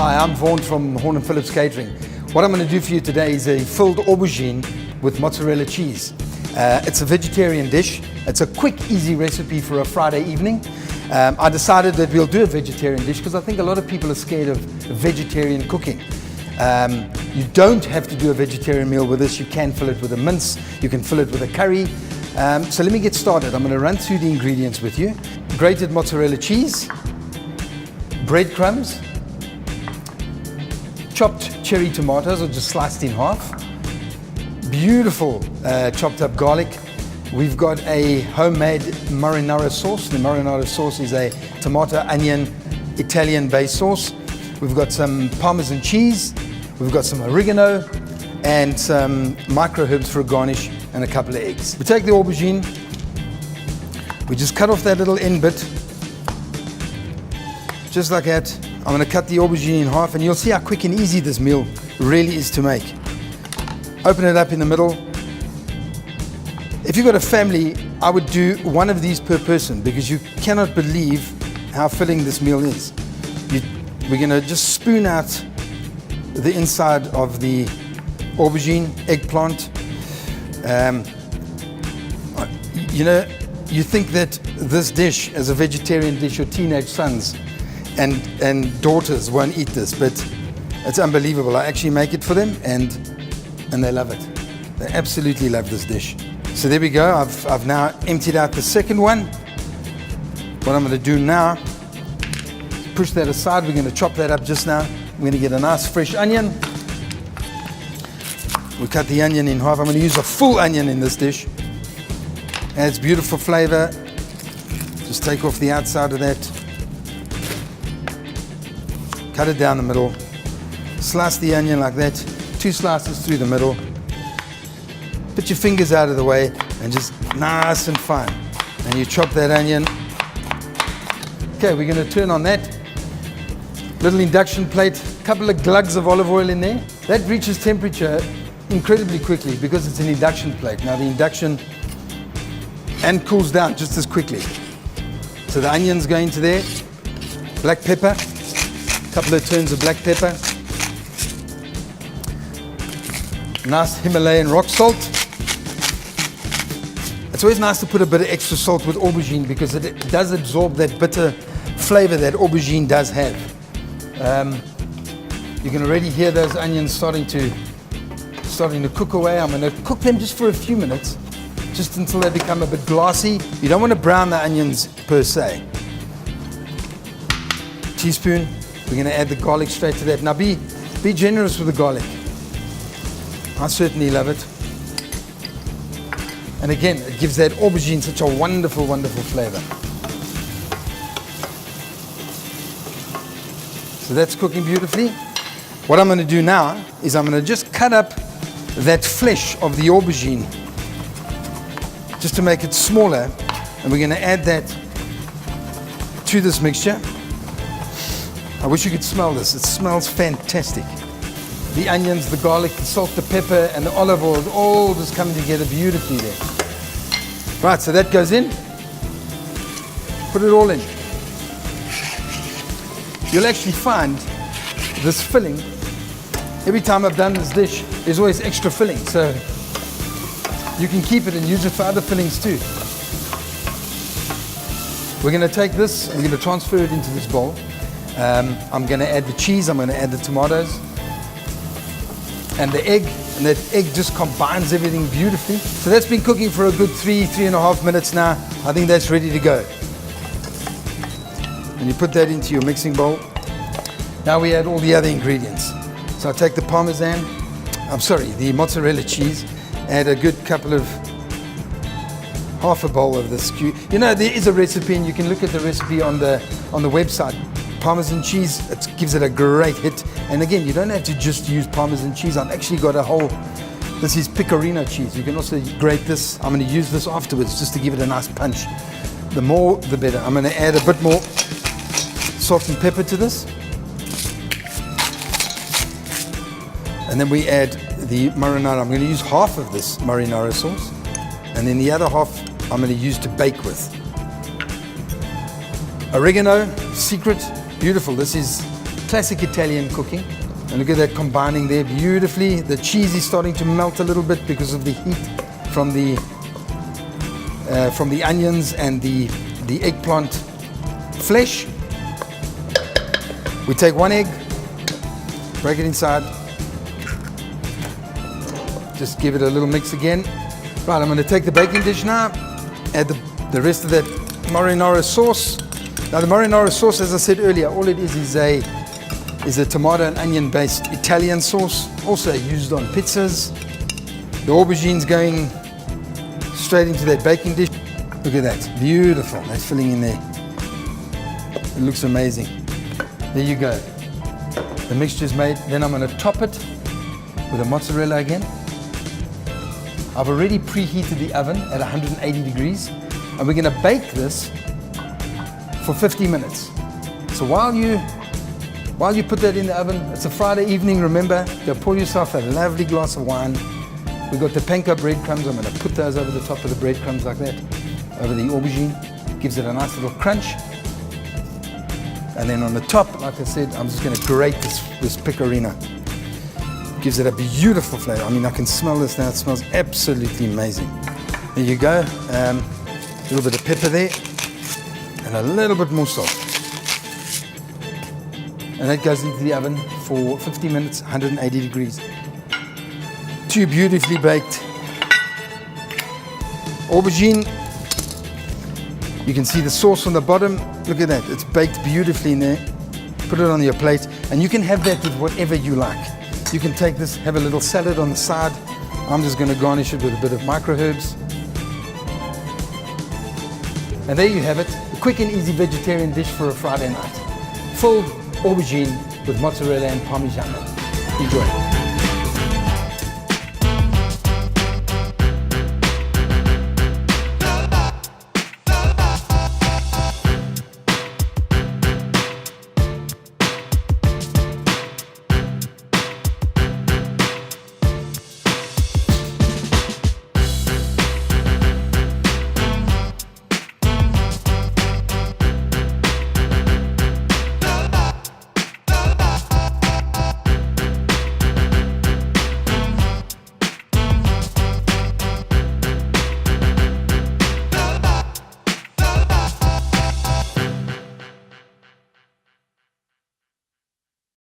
Hi, I'm Vaughn from Vaughn and Phillips Catering. What I'm going to do for you today is a filled aubergine with mozzarella cheese. It's a vegetarian dish. It's a quick, easy recipe for a Friday evening. I decided that we'll do a vegetarian dish because I think a lot of people are scared of vegetarian cooking. You don't have to do a vegetarian meal with this. You can fill it with a mince, you can fill it with a curry. So let me get started. I'm going to run through the ingredients with you. Grated mozzarella cheese, breadcrumbs, chopped cherry tomatoes or just sliced in half, beautiful chopped up garlic. We've got a homemade marinara sauce. The marinara sauce is a tomato, onion, Italian based sauce. We've got some Parmesan cheese, we've got some oregano and some micro herbs for a garnish and a couple of eggs. We take the aubergine, we just cut off that little end bit, just like that. I'm going to cut the aubergine in half and you'll see how quick and easy this meal really is to make. Open it up in the middle. If you've got a family, I would do one of these per person because you cannot believe how filling this meal is. We're going to just spoon out the inside of the aubergine, eggplant. You think that this dish, as a vegetarian dish, your teenage sons and daughters won't eat this, but it's unbelievable. I actually make it for them and they love it. They absolutely love this dish. So there we go. I've now emptied out the second one. What I'm going to do now, push that aside. We're going to chop that up just now. We're going to get a nice fresh onion. We cut the onion in half. I'm going to use a full onion in this dish. Adds beautiful flavor. Just take off the outside of that. Cut it down the middle. Slice the onion like that. 2 slices through the middle. Put your fingers out of the way and just nice and fine. And you chop that onion. Okay, we're going to turn on that. Little induction plate, couple of glugs of olive oil in there. That reaches temperature incredibly quickly because it's an induction plate. Now the induction and cools down just as quickly. So the onions go into there. Black pepper, couple of turns of black pepper. Nice Himalayan rock salt. It's always nice to put a bit of extra salt with aubergine because it does absorb that bitter flavor that aubergine does have. You can already hear those onions starting to cook away. I'm going to cook them just for a few minutes, just until they become a bit glassy. You don't want to brown the onions per se. Teaspoon. We're going to add the garlic straight to that. Now be generous with the garlic. I certainly love it. And again, it gives that aubergine such a wonderful, wonderful flavor. So that's cooking beautifully. What I'm going to do now is I'm going to just cut up that flesh of the aubergine just to make it smaller. And we're going to add that to this mixture. I wish you could smell this. It smells fantastic. The onions, the garlic, the salt, the pepper, and the olive oil all just coming together beautifully there. Right, so that goes in. Put it all in. You'll actually find this filling, every time I've done this dish, there's always extra filling. So you can keep it and use it for other fillings too. We're going to take this, I'm going to transfer it into this bowl. I'm going to add the cheese, I'm going to add the tomatoes and the egg, and that egg just combines everything beautifully. So that's been cooking for a good 3.5 minutes now. I think that's ready to go. And you put that into your mixing bowl. Now we add all the other ingredients. So I take the the mozzarella cheese, add a good couple of, half a bowl of this. You know, there is a recipe and you can look at the recipe on the website. Parmesan cheese, it gives it a great hit. And again, you don't have to just use Parmesan cheese. I've actually got this is pecorino cheese. You can also grate this. I'm going to use this afterwards just to give it a nice punch. The more, the better. I'm going to add a bit more salt and pepper to this. And then we add the marinara. I'm going to use half of this marinara sauce. And then the other half I'm going to use to bake with. Oregano, secret, beautiful. This is classic Italian cooking. And look at that combining there beautifully. The cheese is starting to melt a little bit because of the heat from the onions and the eggplant flesh. We take 1 egg, break it inside, just give it a little mix again. Right, I'm going to take the baking dish now, add the rest of that marinara sauce. Now the marinara sauce, as I said earlier, all it is a tomato and onion based Italian sauce, also used on pizzas. The aubergine's going straight into that baking dish. Look at that, beautiful, that's filling in there. It looks amazing. There you go. The mixture's made. Then I'm going to top it with a mozzarella again. I've already preheated the oven at 180 degrees, and we're going to bake this for 50 minutes. So while you put that in the oven, it's a Friday evening, remember, go pour yourself a lovely glass of wine. We've got the panko breadcrumbs. I'm going to put those over the top of the breadcrumbs like that, over the aubergine. Gives it a nice little crunch. And then on the top, like I said, I'm just going to grate this pecorino. Gives it a beautiful flavor. I mean, I can smell this now. It smells absolutely amazing. There you go. A little bit of pepper there. And a little bit more salt. And that goes into the oven for 50 minutes, 180 degrees. 2 beautifully baked aubergine. You can see the sauce on the bottom. Look at that, it's baked beautifully in there. Put it on your plate, and you can have that with whatever you like. You can take this, have a little salad on the side. I'm just going to garnish it with a bit of micro herbs. And there you have it, a quick and easy vegetarian dish for a Friday night. Filled aubergine with mozzarella and parmigiano. Enjoy.